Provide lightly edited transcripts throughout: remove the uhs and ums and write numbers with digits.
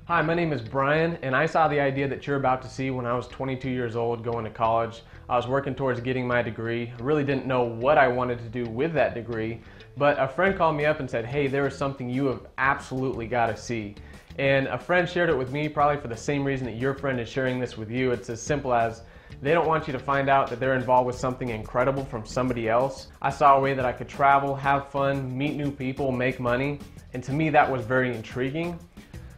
Hi, my name is Brian, and I saw the idea that you're about to see when I was 22 years old going to college. I was working towards getting my degree. I really didn't know what I wanted to do with that degree, but a friend called me up and said, hey, there is something you have absolutely got to see. And a friend shared it with me probably for the same reason that your friend is sharing this with you. It's as simple as they don't want you to find out that they're involved with something incredible from somebody else. I saw a way that I could travel, have fun, meet new people, make money, and to me that was very intriguing.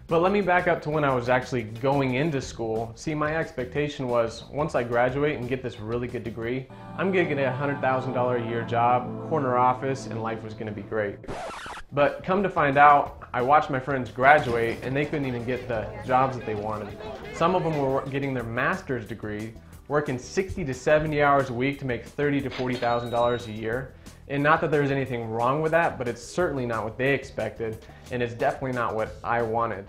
But let me back up to when I was actually going into school. See, my expectation was once I graduate and get this really good degree, I'm gonna get a $100,000 a year job, corner office, and life was gonna be great. But come to find out, I watched my friends graduate and they couldn't even get the jobs that they wanted. Some of them were getting their master's degree, working 60 to 70 hours a week to make $30,000 to $40,000 a year. And not that there's anything wrong with that, but it's certainly not what they expected, and it's definitely not what I wanted.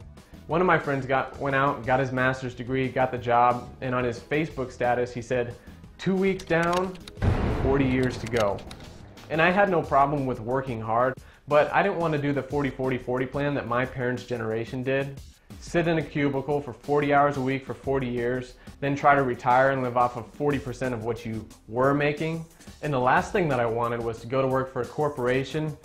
One of my friends went out, got his master's degree, got the job, and on his Facebook status he said, 2 weeks down, 40 years to go. And I had no problem with working hard, but I didn't want to do the 40-40-40 plan that my parents' generation did. Sit in a cubicle for 40 hours a week for 40 years, then try to retire and live off of 40% of what you were making. And the last thing that I wanted was to go to work for a corporation,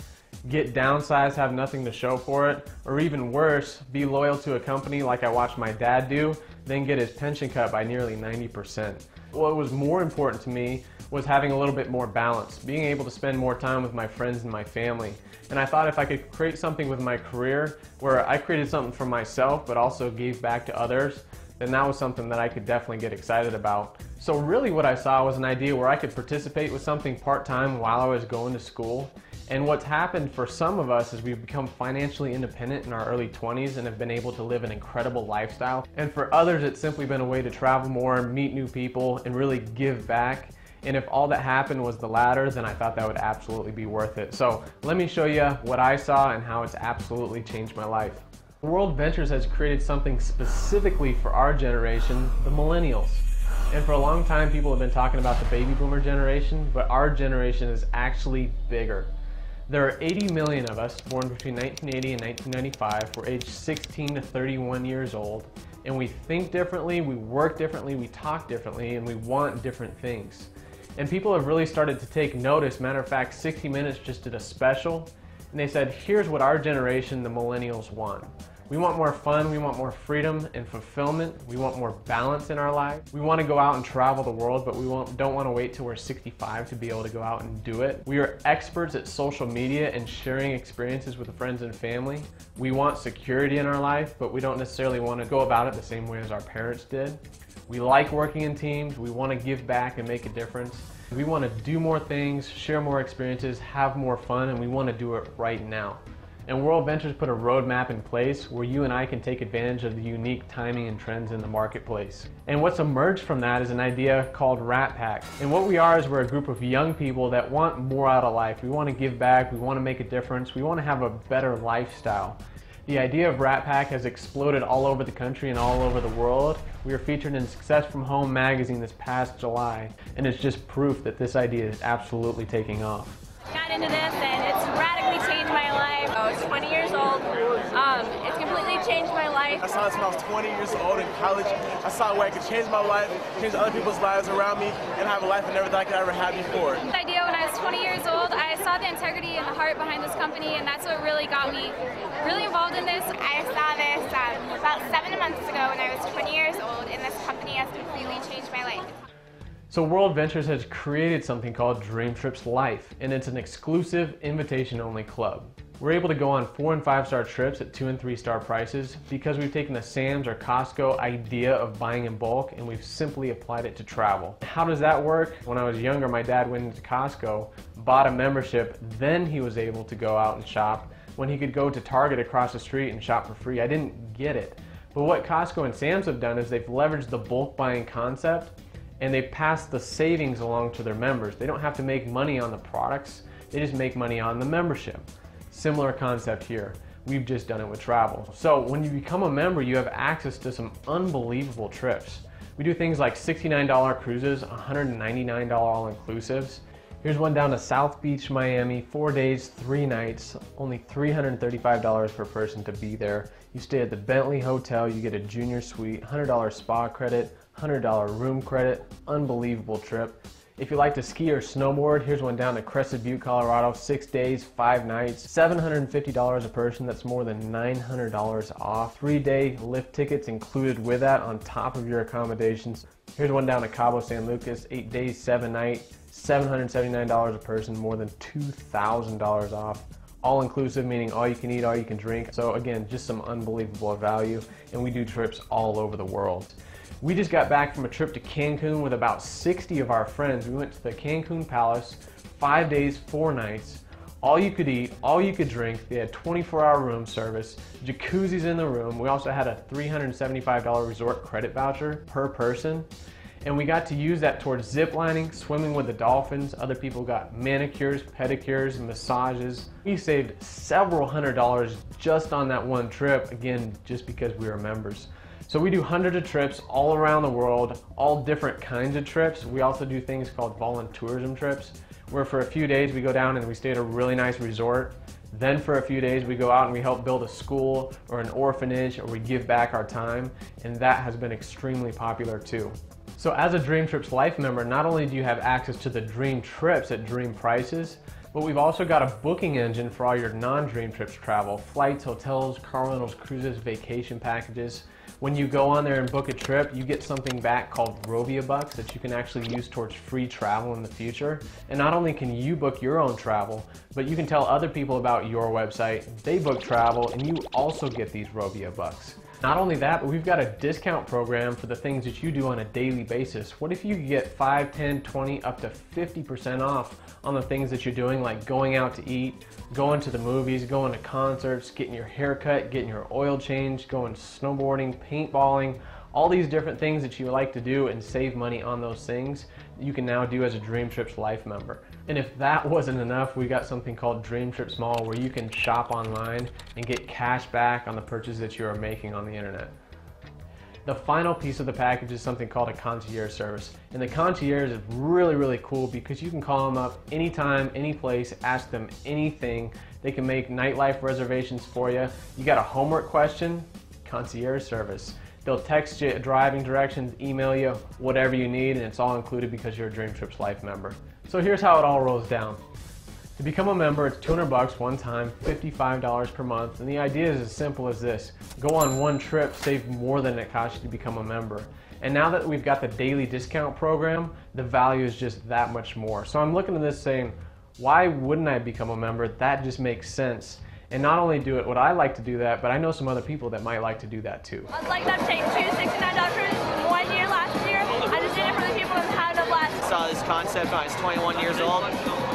get downsized, have nothing to show for it, or even worse, be loyal to a company like I watched my dad do, then get his pension cut by nearly 90%. What was more important to me was having a little bit more balance, being able to spend more time with my friends and my family. And I thought if I could create something with my career where I created something for myself but also gave back to others, then that was something that I could definitely get excited about. So really what I saw was an idea where I could participate with something part-time while I was going to school. And what's happened for some of us is we've become financially independent in our early 20s and have been able to live an incredible lifestyle. And for others, it's simply been a way to travel more, meet new people, and really give back. And if all that happened was the latter, then I thought that would absolutely be worth it. So let me show you what I saw and how it's absolutely changed my life. WorldVentures has created something specifically for our generation, the millennials. And for a long time, people have been talking about the baby boomer generation, but our generation is actually bigger. There are 80 million of us born between 1980 and 1995. We're aged 16 to 31 years old, and we think differently, we work differently, we talk differently, and we want different things. And people have really started to take notice. Matter of fact, 60 Minutes just did a special, and they said, here's what our generation, the millennials, want. We want more fun, we want more freedom and fulfillment, we want more balance in our lives. We want to go out and travel the world, but we don't want to wait till we're 65 to be able to go out and do it. We are experts at social media and sharing experiences with friends and family. We want security in our life, but we don't necessarily want to go about it the same way as our parents did. We like working in teams, we want to give back and make a difference. We want to do more things, share more experiences, have more fun, and we want to do it right now. And WorldVentures put a roadmap in place where you and I can take advantage of the unique timing and trends in the marketplace. And what's emerged from that is an idea called R.A.T. And what we are is we're a group of young people that want more out of life. We want to give back, we want to make a difference, we want to have a better lifestyle. The idea of R.A.T. has exploded all over the country and all over the world. We were featured in Success from Home magazine this past July, and it's just proof that this idea is absolutely taking off. Got into this and it's radically changed my life. I was 20 years old. It's completely changed my life. I saw this when I was 20 years old in college. I saw where I could change my life, change other people's lives around me, and have a life I never thought I could ever have before. The idea when I was 20 years old, I saw the integrity and the heart behind this company, and that's what really got me really involved in this. I saw this about 7 months ago when I was 20 years old, and this company has completely changed my life. So WorldVentures has created something called Dream Trips Life, and it's an exclusive invitation-only club. We're able to go on 4- and 5-star trips at 2- and 3-star prices because we've taken the Sam's or Costco idea of buying in bulk and we've simply applied it to travel. How does that work? When I was younger, my dad went into Costco, bought a membership, then he was able to go out and shop when he could go to Target across the street and shop for free. I didn't get it. But what Costco and Sam's have done is they've leveraged the bulk buying concept and they pass the savings along to their members. They don't have to make money on the products, they just make money on the membership. Similar concept here. We've just done it with travel. So when you become a member, you have access to some unbelievable trips. We do things like $69 cruises, $199 all-inclusives, Here's one down to South Beach, Miami, 4 days, 3 nights, only $335 per person to be there. You stay at the Bentley Hotel, you get a junior suite, $100 spa credit, $100 room credit, unbelievable trip. If you like to ski or snowboard, here's one down to Crested Butte, Colorado, 6 days, 5 nights, $750 a person, that's more than $900 off. 3-day lift tickets included with that on top of your accommodations. Here's one down to Cabo San Lucas, 8 days, 7 nights, $779 a person, more than $2,000 off. All inclusive, meaning all you can eat, all you can drink. So again, just some unbelievable value, and we do trips all over the world. We just got back from a trip to Cancun with about 60 of our friends. We went to the Cancun Palace, 5 days, 4 nights. All you could eat, all you could drink. They had 24-hour room service, jacuzzis in the room. We also had a $375 resort credit voucher per person. And we got to use that towards zip lining, swimming with the dolphins. Other people got manicures, pedicures, massages. We saved several $100s just on that one trip, again, just because we were members. So we do hundreds of trips all around the world, all different kinds of trips. We also do things called voluntourism trips, where for a few days we go down and we stay at a really nice resort. Then for a few days we go out and we help build a school or an orphanage, or we give back our time, and that has been extremely popular too. So as a Dream Trips Life member, not only do you have access to the dream trips at dream prices, but we've also got a booking engine for all your non-Dream Trips travel, flights, hotels, car rentals, cruises, vacation packages. When you go on there and book a trip, you get something back called Rovia Bucks that you can actually use towards free travel in the future. And not only can you book your own travel, but you can tell other people about your website, they book travel, and you also get these Rovia Bucks. Not only that, but we've got a discount program for the things that you do on a daily basis. What if you could get 5, 10, 20, up to 50% off on the things that you're doing, like going out to eat, going to the movies, going to concerts, getting your hair cut, getting your oil changed, going snowboarding, paintballing, all these different things that you like to do and save money on those things, you can now do as a Dream Trips Life member. And if that wasn't enough, we got something called Dream Trips Mall, where you can shop online and get cash back on the purchases that you are making on the internet. The final piece of the package is something called a concierge service. And the concierge is really, really cool because you can call them up anytime, any place, ask them anything. They can make nightlife reservations for you. You got a homework question? Concierge service. They'll text you driving directions, email you, whatever you need, and it's all included because you're a Dream Trips Life member. So here's how it all rolls down. To become a member, it's $200 one time, $55 per month, and the idea is as simple as this. Go on one trip, save more than it costs you to become a member. And now that we've got the daily discount program, the value is just that much more. So I'm looking at this saying, why wouldn't I become a member? That just makes sense. And not only do it, would I like to do that, but I know some other people that might like to do that too. I'd like them to take $269 1 year last year. I just did it for the people and had a blast. I saw this concept when I was 21 years old.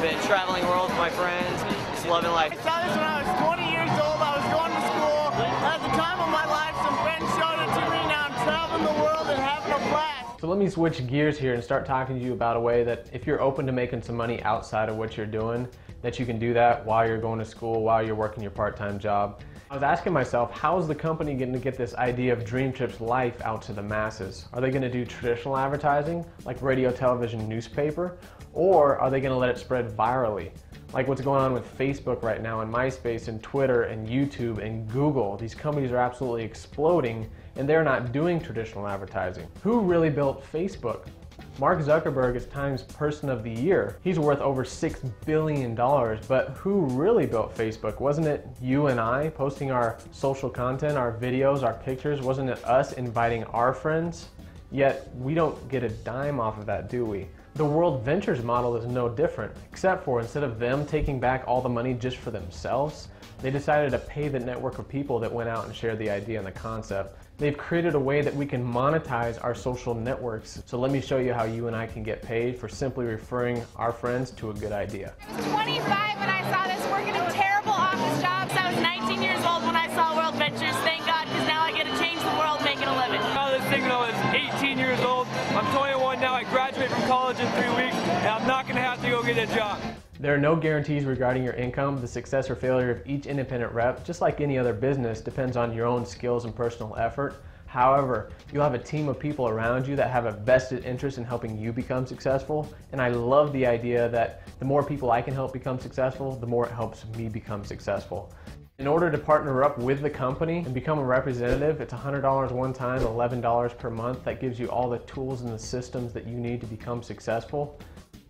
Been traveling the world with my friends, just loving life. I saw this when I was 20 years old. I was going to school. At the time of my life, some friends showed it to me. Now I'm traveling the world and having a blast. So let me switch gears here and start talking to you about a way that if you're open to making some money outside of what you're doing, that you can do that while you're going to school, while you're working your part-time job. I was asking myself, how is the company going to get this idea of Dream Trips Life out to the masses? Are they going to do traditional advertising, like radio, television, newspaper? Or are they going to let it spread virally? Like what's going on with Facebook right now, and MySpace, and Twitter, and YouTube, and Google. These companies are absolutely exploding, and they're not doing traditional advertising. Who really built Facebook? Mark Zuckerberg is Time's Person of the Year. He's worth over $6 billion, but who really built Facebook? Wasn't it you and I posting our social content, our videos, our pictures? Wasn't it us inviting our friends? Yet we don't get a dime off of that, do we? The WorldVentures model is no different, except for instead of them taking back all the money just for themselves, they decided to pay the network of people that went out and shared the idea and the concept. They've created a way that we can monetize our social networks. So let me show you how you and I can get paid for simply referring our friends to a good idea. I was 25 when I saw this, working a terrible office job. So I was 19 years old when I saw WorldVentures. Thank God, because now I get to change the world making a living. I saw this thing when I was 18 years old. I'm 21 now. I graduate from college in 3 weeks, and I'm not going to have to go get a job. There are no guarantees regarding your income. The success or failure of each independent rep, just like any other business, depends on your own skills and personal effort. However, you'll have a team of people around you that have a vested interest in helping you become successful. And I love the idea that The more people I can help become successful, the more it helps me become successful. In order to partner up with the company and become a representative, it's $100 one time, $11 per month. That gives you all the tools and the systems that you need to become successful.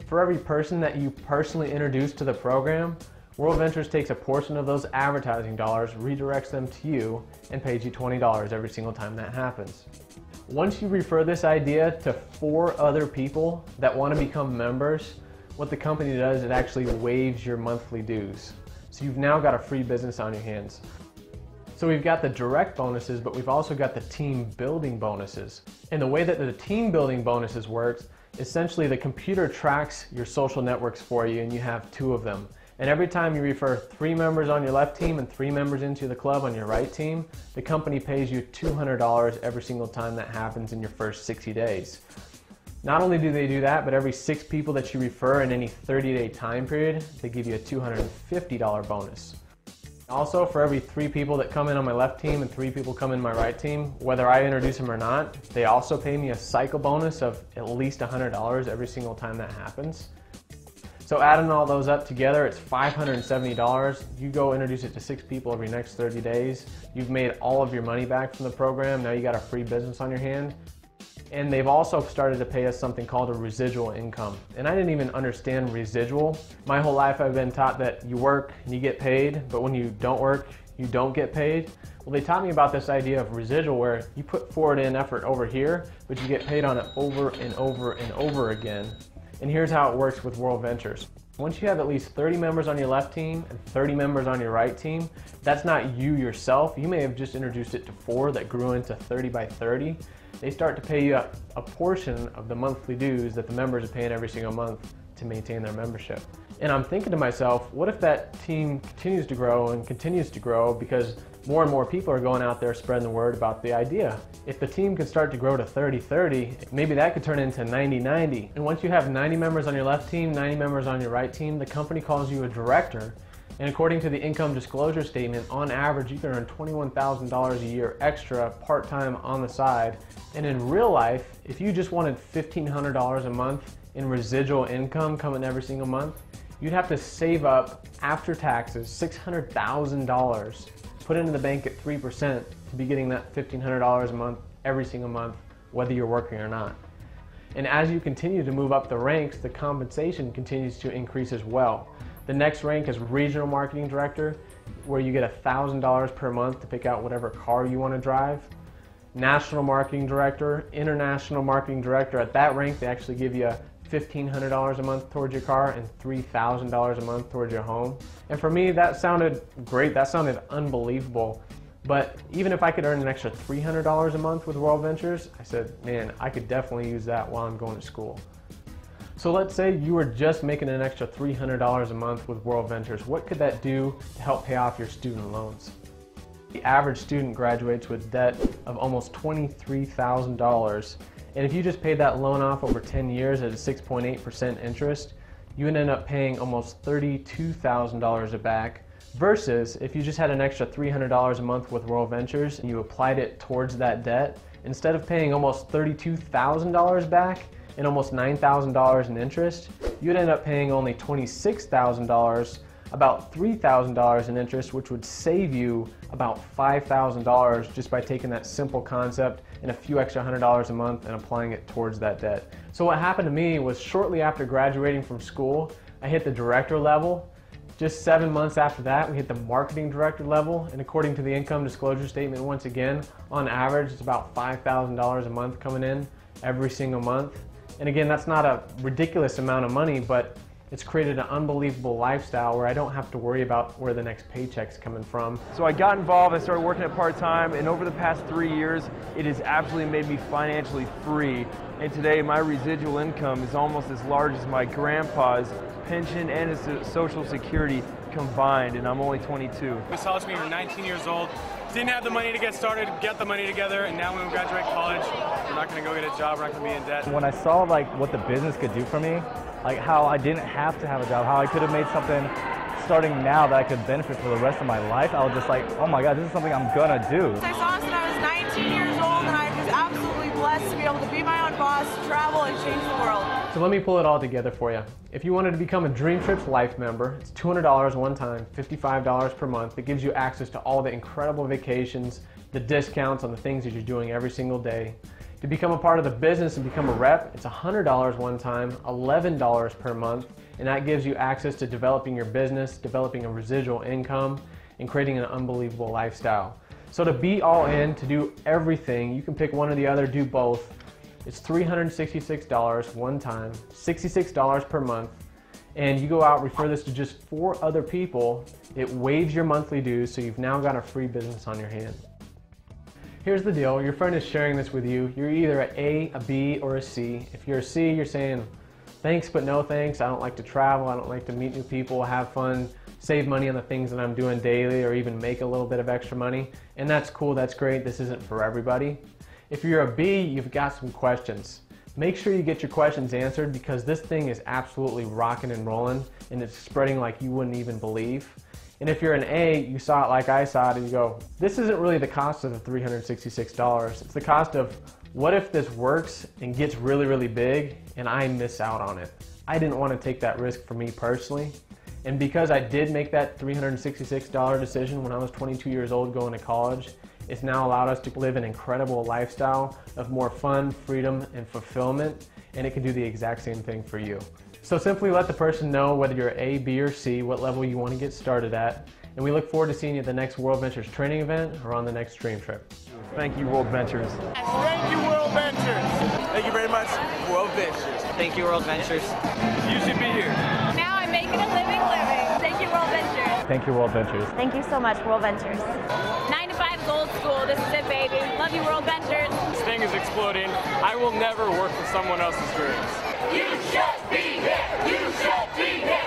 For every person that you personally introduce to the program, WorldVentures takes a portion of those advertising dollars, redirects them to you, and pays you $20 every single time that happens. Once you refer this idea to 4 other people that want to become members, what the company does, it actually waives your monthly dues. So you've now got a free business on your hands. So we've got the direct bonuses, but we've also got the team building bonuses. And the way that the team building bonuses works, essentially the computer tracks your social networks for you, and you have 2 of them. And every time you refer 3 members on your left team and 3 members into the club on your right team, the company pays you $200 every single time that happens in your first 60 days. Not only do they do that, but every 6 people that you refer in any 30-day time period, they give you a $250 bonus. Also, for every 3 people that come in on my left team and 3 people come in my right team, whether I introduce them or not, they also pay me a cycle bonus of at least $100 every single time that happens. So adding all those up together, it's $570. You go introduce it to 6 people every next 30 days. You've made all of your money back from the program. Now you got a free business on your hand. And they've also started to pay us something called a residual income. And I didn't even understand residual. My whole life I've been taught that you work and you get paid, but when you don't work, you don't get paid. Well, they taught me about this idea of residual where you put forward in effort over here, but you get paid on it over and over and over again. And here's how it works with WorldVentures. Once you have at least 30 members on your left team and 30 members on your right team, that's not you yourself. You may have just introduced it to 4 that grew into 30 by 30. They start to pay you a portion of the monthly dues that the members are paying every single month to maintain their membership. And I'm thinking to myself, what if that team continues to grow and continues to grow because more and more people are going out there spreading the word about the idea? If the team could start to grow to 30-30, maybe that could turn into 90-90. And once you have 90 members on your left team, 90 members on your right team, the company calls you a director. And according to the income disclosure statement, on average, you can earn $21,000 a year extra part-time on the side. And in real life, if you just wanted $1,500 a month in residual income coming every single month, you'd have to save up, after taxes, $600,000, put it in the bank at 3% to be getting that $1,500 a month every single month, whether you're working or not. And as you continue to move up the ranks, the compensation continues to increase as well. The next rank is Regional Marketing Director, where you get $1,000 per month to pick out whatever car you want to drive. National Marketing Director, International Marketing Director, at that rank they actually give you $1,500 a month towards your car and $3,000 a month towards your home. And for me, that sounded great, that sounded unbelievable. But even if I could earn an extra $300 a month with WorldVentures, I said, man, I could definitely use that while I'm going to school. So let's say you were just making an extra $300 a month with WorldVentures. What could that do to help pay off your student loans? The average student graduates with debt of almost $23,000. And if you just paid that loan off over 10 years at a 6.8% interest, you would end up paying almost $32,000 back. Versus if you just had an extra $300 a month with WorldVentures and you applied it towards that debt, instead of paying almost $32,000 back, and almost $9,000 in interest, you'd end up paying only $26,000, about $3,000 in interest, which would save you about $5,000 just by taking that simple concept and a few extra $100 a month and applying it towards that debt. So what happened to me was shortly after graduating from school, I hit the director level. Just 7 months after that, we hit the marketing director level, and according to the income disclosure statement, once again, on average, it's about $5,000 a month coming in every single month. And again, that's not a ridiculous amount of money, but it's created an unbelievable lifestyle where I don't have to worry about where the next paycheck's coming from. So I got involved, I started working at part-time, and over the past 3 years, it has absolutely made me financially free. And today, my residual income is almost as large as my grandpa's pension and his Social Security combined, and I'm only 22. We saw this when we were 19 years old. Didn't have the money to get started, get the money together, and now when we graduate college, we're not going to go get a job, we're not going to be in debt. When I saw what the business could do for me, like how I didn't have to have a job, how I could have made something starting now that I could benefit for the rest of my life, I was just like, oh my God, this is something I'm gonna do. I saw this when I was 19 years old, and I was absolutely blessed to be able to be my own boss, travel, and change the world. So let me pull it all together for you. If you wanted to become a Dream Trips Life member, it's $200 one time, $55 per month. It gives you access to all the incredible vacations, the discounts on the things that you're doing every single day. To become a part of the business and become a rep, it's $100 one time, $11 per month, and that gives you access to developing your business, developing a residual income, and creating an unbelievable lifestyle. So to be all in, to do everything, you can pick one or the other, do both. It's $366 one time, $66 per month, and you go out, refer this to just 4 other people. It waives your monthly dues, so you've now got a free business on your hand. Here's the deal, your friend is sharing this with you. You're either an A, a B, or a C. If you're a C, you're saying, thanks but no thanks. I don't like to travel, I don't like to meet new people, have fun, save money on the things that I'm doing daily, or even make a little bit of extra money. And that's cool, that's great, this isn't for everybody. If you're a B, you've got some questions. Make sure you get your questions answered, because this thing is absolutely rocking and rolling, and it's spreading like you wouldn't even believe. And if you're an A, you saw it like I saw it, and you go, this isn't really the cost of the $366. It's the cost of, what if this works and gets really, really big and I miss out on it? I didn't want to take that risk for me personally. And because I did make that $366 decision when I was 22 years old going to college, it's now allowed us to live an incredible lifestyle of more fun, freedom, and fulfillment, and it can do the exact same thing for you. So simply let the person know whether you're A, B, or C, what level you want to get started at, and we look forward to seeing you at the next WorldVentures training event or on the next Dream Trip. Thank you, WorldVentures. Thank you, WorldVentures. Thank you very much, WorldVentures. Thank you, WorldVentures. You should be here. Now I'm making a living. Thank you, WorldVentures. Thank you, WorldVentures. Thank you so much, WorldVentures. 9 to 5 is old school. This is it, baby. Love you, WorldVentures. This thing is exploding. I will never work for someone else's dreams. You should be here. You should be here.